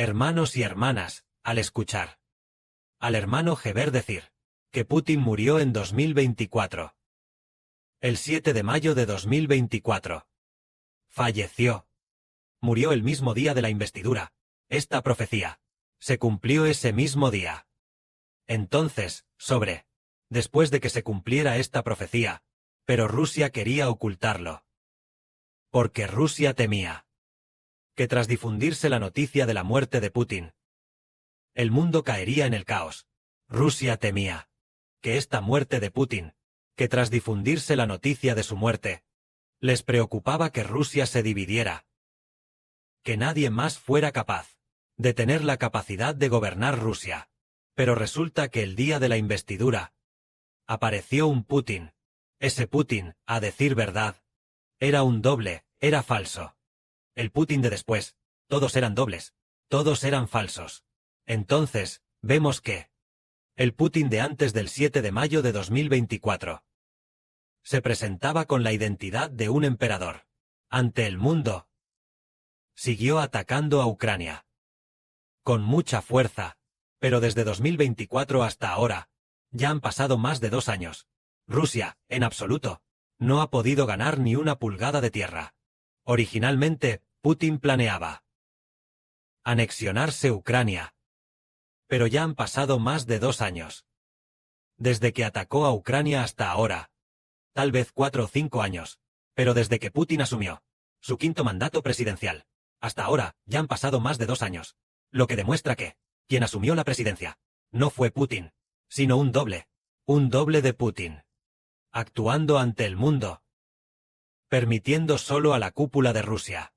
Hermanos y hermanas, al escuchar al hermano Heber decir que Putin murió en 2024. El 7 de mayo de 2024. Falleció. Murió el mismo día de la investidura. Esta profecía se cumplió ese mismo día. Entonces, después de que se cumpliera esta profecía, pero Rusia quería ocultarlo. Porque Rusia temía que tras difundirse la noticia de la muerte de Putin, el mundo caería en el caos. Rusia temía que esta muerte de Putin, que tras difundirse la noticia de su muerte, les preocupaba que Rusia se dividiera, que nadie más fuera capaz de tener la capacidad de gobernar Rusia. Pero resulta que el día de la investidura apareció un Putin. Ese Putin, a decir verdad, era un doble, era falso. El Putin de después, todos eran dobles, todos eran falsos. Entonces, vemos que el Putin de antes del 7 de mayo de 2024 se presentaba con la identidad de un emperador ante el mundo. Siguió atacando a Ucrania con mucha fuerza, pero desde 2024 hasta ahora, ya han pasado más de 2 años. Rusia, en absoluto, no ha podido ganar ni una pulgada de tierra. Originalmente, Putin planeaba anexionarse Ucrania. Pero ya han pasado más de 2 años. Desde que atacó a Ucrania hasta ahora. Tal vez 4 o 5 años. Pero desde que Putin asumió su 5º mandato presidencial, hasta ahora, ya han pasado más de 2 años. Lo que demuestra que quien asumió la presidencia no fue Putin, sino un doble de Putin, actuando ante el mundo, permitiendo solo a la cúpula de Rusia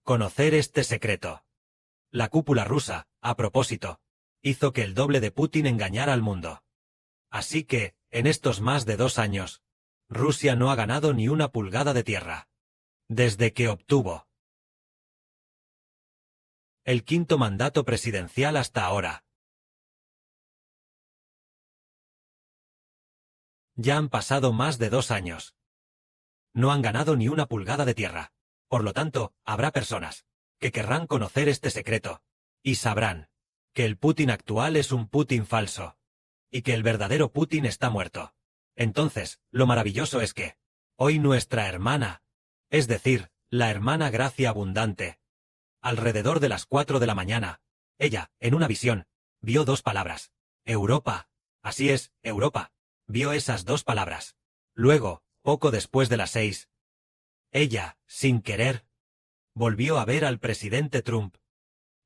conocer este secreto. La cúpula rusa, a propósito, hizo que el doble de Putin engañara al mundo. Así que, en estos más de 2 años, Rusia no ha ganado ni una pulgada de tierra. Desde que obtuvo el 5º mandato presidencial hasta ahora. Ya han pasado más de 2 años. No han ganado ni una pulgada de tierra. Por lo tanto, habrá personas que querrán conocer este secreto, y sabrán que el Putin actual es un Putin falso, y que el verdadero Putin está muerto. Entonces, lo maravilloso es que hoy nuestra hermana, es decir, la hermana Gracia Abundante, alrededor de las 4 de la mañana, ella, en una visión, vio 2 palabras. Europa. Así es, Europa. Vio esas 2 palabras. Luego, poco después de las 6, ella, sin querer, volvió a ver al presidente Trump,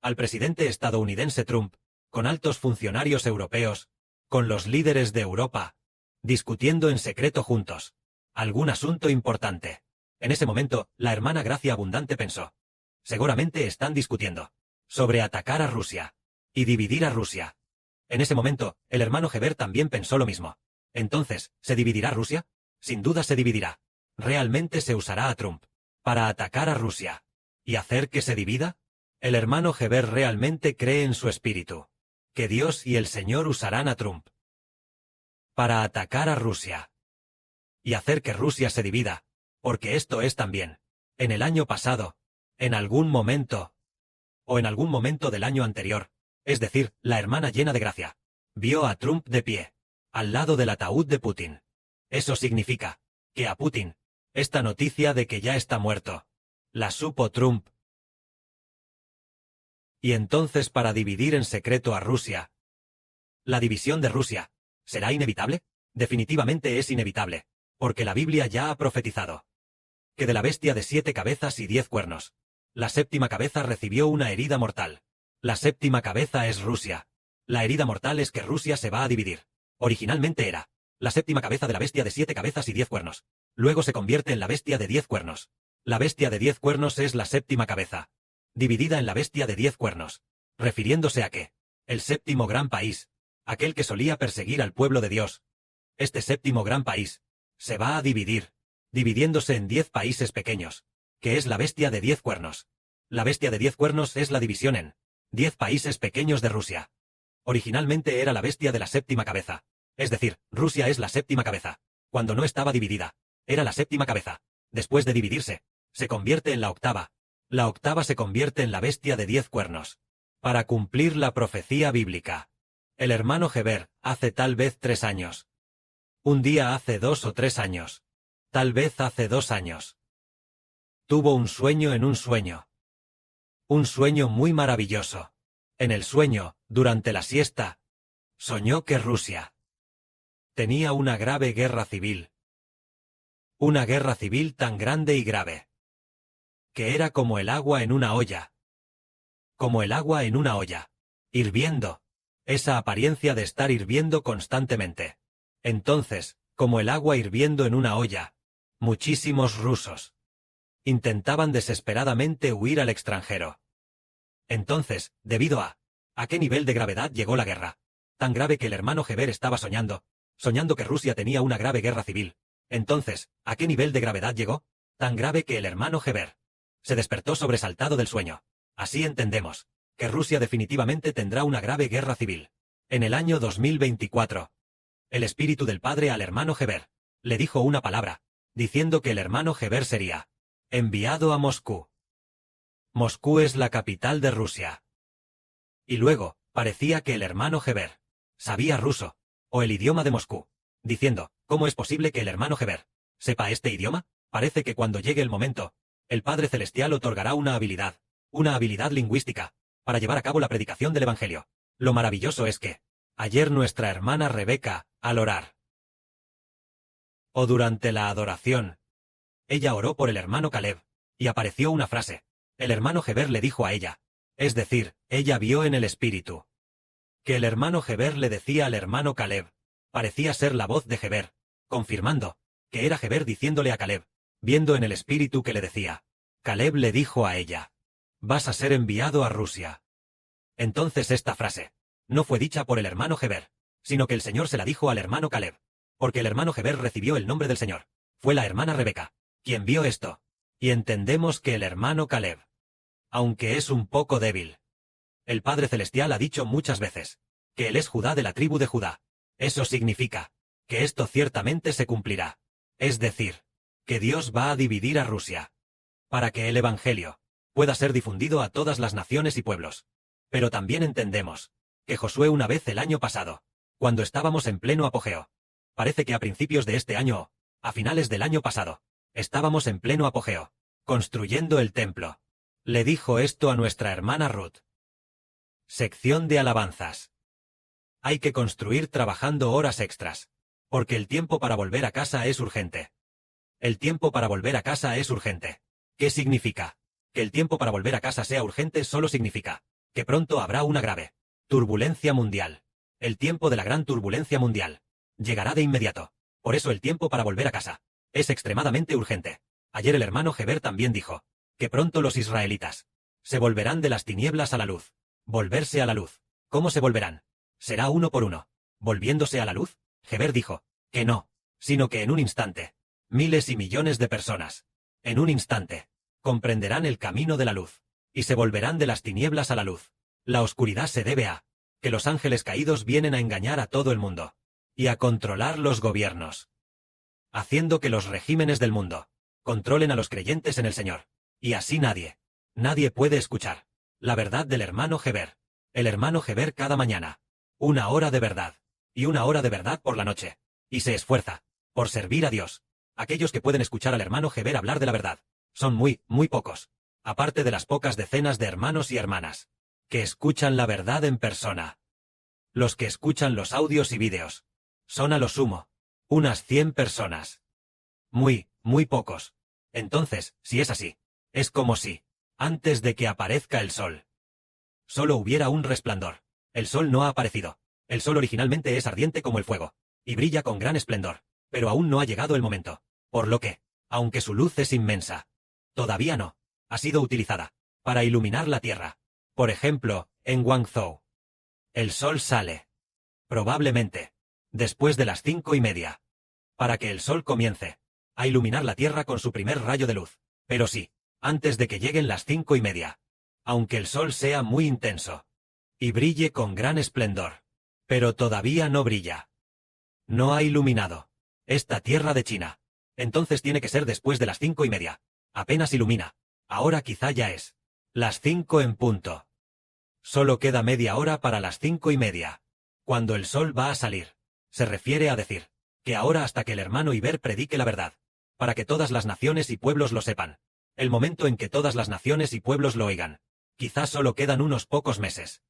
al presidente estadounidense Trump, con altos funcionarios europeos, con los líderes de Europa, discutiendo en secreto juntos algún asunto importante. En ese momento, la hermana Gracia Abundante pensó: seguramente están discutiendo sobre atacar a Rusia y dividir a Rusia. En ese momento, el hermano Heber también pensó lo mismo. Entonces, ¿se dividirá Rusia? Sin duda se dividirá. ¿Realmente se usará a Trump para atacar a Rusia y hacer que se divida? El hermano Heber realmente cree en su espíritu que Dios y el Señor usarán a Trump para atacar a Rusia y hacer que Rusia se divida, porque esto es también, en el año pasado, en algún momento, o en algún momento del año anterior, es decir, la hermana llena de gracia, vio a Trump de pie, al lado del ataúd de Putin. Eso significa que a Putin, esta noticia de que ya está muerto, la supo Trump. Y entonces, para dividir en secreto a Rusia, la división de Rusia, ¿será inevitable? Definitivamente es inevitable, porque la Biblia ya ha profetizado que de la bestia de 7 cabezas y 10 cuernos, la 7ª cabeza recibió una herida mortal. La 7ª cabeza es Rusia. La herida mortal es que Rusia se va a dividir. Originalmente era la 7ª cabeza de la bestia de 7 cabezas y 10 cuernos. Luego se convierte en la bestia de 10 cuernos. La bestia de 10 cuernos es la 7ª cabeza, dividida en la bestia de 10 cuernos, refiriéndose a que el 7º gran país, aquel que solía perseguir al pueblo de Dios, este 7º gran país, se va a dividir, dividiéndose en 10 países pequeños, que es la bestia de 10 cuernos. La bestia de 10 cuernos es la división en 10 países pequeños de Rusia. Originalmente era la bestia de la 7ª cabeza, es decir, Rusia es la 7ª cabeza. Cuando no estaba dividida, era la 7ª cabeza. Después de dividirse, se convierte en la 8ª. La 8ª se convierte en la bestia de 10 cuernos. Para cumplir la profecía bíblica. El hermano Heber, hace tal vez 3 años. Un día hace 2 o 3 años. Tal vez hace 2 años. Tuvo un sueño en un sueño. Un sueño muy maravilloso. En el sueño, durante la siesta, soñó que Rusia tenía una grave guerra civil. Una guerra civil tan grande y grave, que era como el agua en una olla. Como el agua en una olla. Hirviendo. Esa apariencia de estar hirviendo constantemente. Entonces, como el agua hirviendo en una olla, muchísimos rusos intentaban desesperadamente huir al extranjero. Entonces, debido a qué nivel de gravedad llegó la guerra. Tan grave que el hermano Heber estaba soñando que Rusia tenía una grave guerra civil. Entonces, ¿a qué nivel de gravedad llegó? Tan grave que el hermano Heber se despertó sobresaltado del sueño. Así entendemos que Rusia definitivamente tendrá una grave guerra civil. En el año 2024, el espíritu del padre al hermano Heber le dijo una palabra, diciendo que el hermano Heber sería enviado a Moscú. Moscú es la capital de Rusia. Y luego, parecía que el hermano Heber sabía ruso, o el idioma de Moscú, diciendo, ¿cómo es posible que el hermano Heber sepa este idioma? Parece que cuando llegue el momento, el Padre Celestial otorgará una habilidad lingüística, para llevar a cabo la predicación del Evangelio. Lo maravilloso es que, ayer nuestra hermana Rebeca, al orar, o durante la adoración, ella oró por el hermano Caleb, y apareció una frase. El hermano Heber le dijo a ella, es decir, ella vio en el espíritu, que el hermano Heber le decía al hermano Caleb, parecía ser la voz de Heber, confirmando, que era Heber diciéndole a Caleb, viendo en el espíritu que le decía. Caleb le dijo a ella, vas a ser enviado a Rusia. Entonces esta frase no fue dicha por el hermano Heber, sino que el Señor se la dijo al hermano Caleb, porque el hermano Heber recibió el nombre del Señor. Fue la hermana Rebeca quien vio esto, y entendemos que el hermano Caleb, aunque es un poco débil, el Padre Celestial ha dicho muchas veces que él es Judá de la tribu de Judá. Eso significa que esto ciertamente se cumplirá. Es decir, que Dios va a dividir a Rusia para que el Evangelio pueda ser difundido a todas las naciones y pueblos. Pero también entendemos que Josué una vez el año pasado, cuando estábamos en pleno apogeo, parece que a principios de este año o a finales del año pasado, estábamos en pleno apogeo, construyendo el templo. Le dijo esto a nuestra hermana Ruth. Sección de alabanzas. Hay que construir trabajando horas extras, porque el tiempo para volver a casa es urgente. El tiempo para volver a casa es urgente. ¿Qué significa? Que el tiempo para volver a casa sea urgente solo significa que pronto habrá una grave turbulencia mundial. El tiempo de la gran turbulencia mundial llegará de inmediato. Por eso el tiempo para volver a casa es extremadamente urgente. Ayer el hermano Heber también dijo que pronto los israelitas se volverán de las tinieblas a la luz. Volverse a la luz. ¿Cómo se volverán? ¿Será uno por uno, volviéndose a la luz? Heber dijo que no, sino que en un instante, miles y millones de personas, en un instante, comprenderán el camino de la luz, y se volverán de las tinieblas a la luz. La oscuridad se debe a que los ángeles caídos vienen a engañar a todo el mundo, y a controlar los gobiernos, haciendo que los regímenes del mundo controlen a los creyentes en el Señor, y así nadie puede escuchar la verdad del hermano Heber. El hermano Heber cada mañana, 1 hora de verdad, y 1 hora de verdad por la noche, y se esfuerza por servir a Dios. Aquellos que pueden escuchar al hermano Heber hablar de la verdad son muy pocos, aparte de las pocas decenas de hermanos y hermanas que escuchan la verdad en persona. Los que escuchan los audios y vídeos son a lo sumo unas 100 personas. Muy pocos. Entonces, si es así, es como si, antes de que aparezca el sol, solo hubiera un resplandor. El sol no ha aparecido. El sol originalmente es ardiente como el fuego, y brilla con gran esplendor, pero aún no ha llegado el momento, por lo que, aunque su luz es inmensa, todavía no ha sido utilizada para iluminar la Tierra. Por ejemplo, en Guangzhou, el sol sale, probablemente, después de las 5:30, para que el sol comience a iluminar la Tierra con su primer rayo de luz. Pero sí, antes de que lleguen las 5:30, aunque el sol sea muy intenso y brille con gran esplendor, pero todavía no brilla, no ha iluminado esta tierra de China. Entonces tiene que ser después de las 5:30. Apenas ilumina. Ahora quizá ya es las 5 en punto. Solo queda media hora para las 5:30. Cuando el sol va a salir. Se refiere a decir que ahora hasta que el hermano Iber predique la verdad, para que todas las naciones y pueblos lo sepan. El momento en que todas las naciones y pueblos lo oigan. Quizás solo quedan unos pocos meses.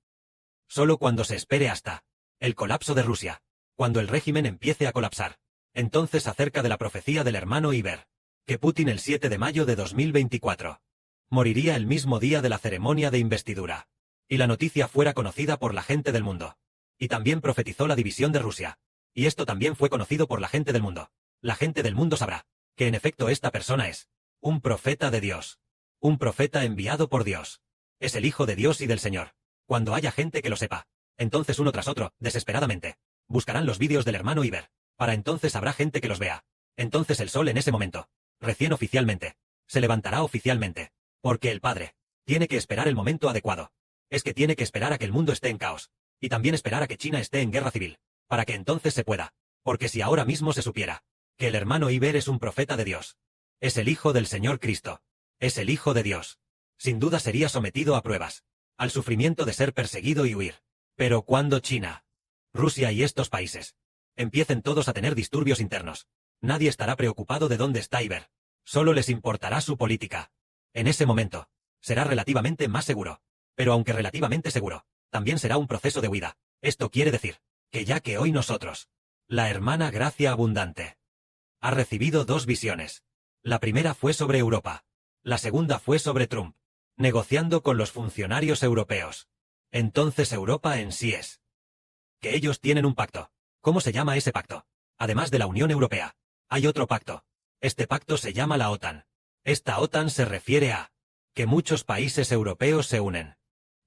Solo cuando se espere hasta el colapso de Rusia, cuando el régimen empiece a colapsar. Entonces acerca de la profecía del hermano Iber, que Putin el 7 de mayo de 2024 moriría el mismo día de la ceremonia de investidura, y la noticia fuera conocida por la gente del mundo. Y también profetizó la división de Rusia, y esto también fue conocido por la gente del mundo. La gente del mundo sabrá que en efecto esta persona es un profeta de Dios, un profeta enviado por Dios. Es el Hijo de Dios y del Señor. Cuando haya gente que lo sepa, entonces uno tras otro, desesperadamente, buscarán los vídeos del hermano Iber. Para entonces habrá gente que los vea. Entonces el sol en ese momento, recién oficialmente, se levantará oficialmente. Porque el Padre tiene que esperar el momento adecuado. Es que tiene que esperar a que el mundo esté en caos. Y también esperar a que China esté en guerra civil. Para que entonces se pueda. Porque si ahora mismo se supiera que el hermano Iber es un profeta de Dios, es el Hijo del Señor Cristo, es el Hijo de Dios, sin duda sería sometido a pruebas, al sufrimiento de ser perseguido y huir. Pero cuando China, Rusia y estos países empiecen todos a tener disturbios internos, nadie estará preocupado de dónde está Iber. Solo les importará su política. En ese momento, será relativamente más seguro. Pero aunque relativamente seguro, también será un proceso de huida. Esto quiere decir que ya que hoy nosotros, la hermana Gracia Abundante, ha recibido 2 visiones. La primera fue sobre Europa. La segunda fue sobre Trump, negociando con los funcionarios europeos. Entonces Europa en sí es que ellos tienen un pacto. ¿Cómo se llama ese pacto? Además de la Unión Europea, hay otro pacto. Este pacto se llama la OTAN. Esta OTAN se refiere a que muchos países europeos se unen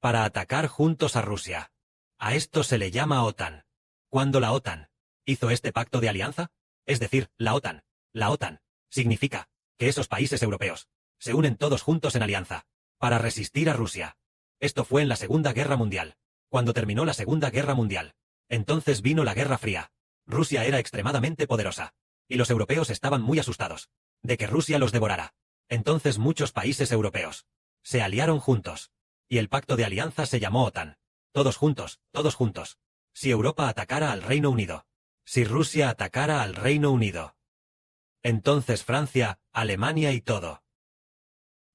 para atacar juntos a Rusia. A esto se le llama OTAN. ¿Cuándo la OTAN hizo este pacto de alianza? Es decir, la OTAN significa que esos países europeos se unen todos juntos en alianza para resistir a Rusia. Esto fue en la Segunda Guerra Mundial. Cuando terminó la Segunda Guerra Mundial, entonces vino la Guerra Fría. Rusia era extremadamente poderosa, y los europeos estaban muy asustados de que Rusia los devorara. Entonces muchos países europeos se aliaron juntos, y el pacto de alianza se llamó OTAN. Todos juntos, todos juntos. Si Europa atacara al Reino Unido, si Rusia atacara al Reino Unido, entonces Francia, Alemania y todo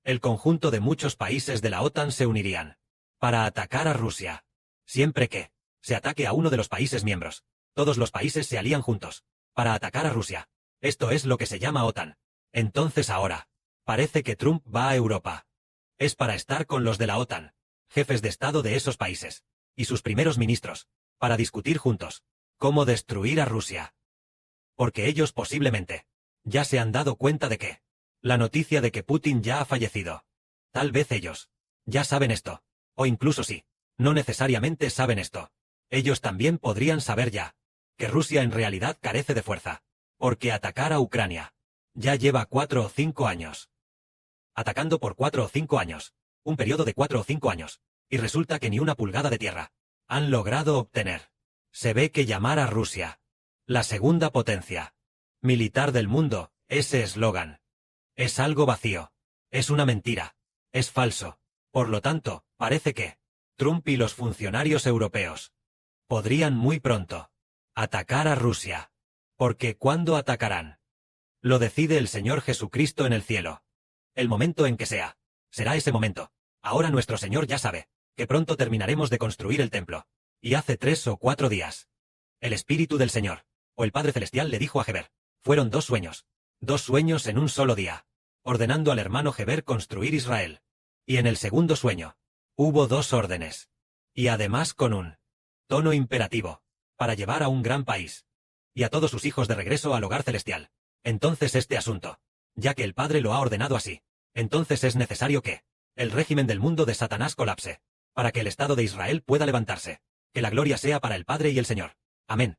el conjunto de muchos países de la OTAN se unirían para atacar a Rusia. Siempre que se ataque a uno de los países miembros, todos los países se alían juntos para atacar a Rusia. Esto es lo que se llama OTAN. Entonces ahora, parece que Trump va a Europa. Es para estar con los de la OTAN, jefes de Estado de esos países, y sus primeros ministros, para discutir juntos cómo destruir a Rusia. Porque ellos posiblemente ya se han dado cuenta de que la noticia de que Putin ya ha fallecido. Tal vez ellos ya saben esto, o incluso sí, no necesariamente saben esto. Ellos también podrían saber ya que Rusia en realidad carece de fuerza, porque atacar a Ucrania ya lleva 4 o 5 años. Atacando por 4 o 5 años, un periodo de 4 o 5 años, y resulta que ni una pulgada de tierra han logrado obtener. Se ve que llamar a Rusia la segunda potencia militar del mundo, ese eslogan, es algo vacío, es una mentira, es falso. Por lo tanto, parece que Trump y los funcionarios europeos podrían muy pronto atacar a Rusia. Porque ¿cuándo atacarán? Lo decide el Señor Jesucristo en el cielo. El momento en que sea, será ese momento. Ahora nuestro Señor ya sabe que pronto terminaremos de construir el templo. Y hace 3 o 4 días, el Espíritu del Señor, o el Padre Celestial le dijo a Heber, fueron 2 sueños. 2 sueños en un solo día, ordenando al hermano Heber construir Israel. Y en el segundo sueño, hubo 2 órdenes. Y además con un tono imperativo, para llevar a un gran país y a todos sus hijos de regreso al hogar celestial. Entonces este asunto, ya que el Padre lo ha ordenado así, entonces es necesario que el régimen del mundo de Satanás colapse, para que el Estado de Israel pueda levantarse. Que la gloria sea para el Padre y el Señor. Amén.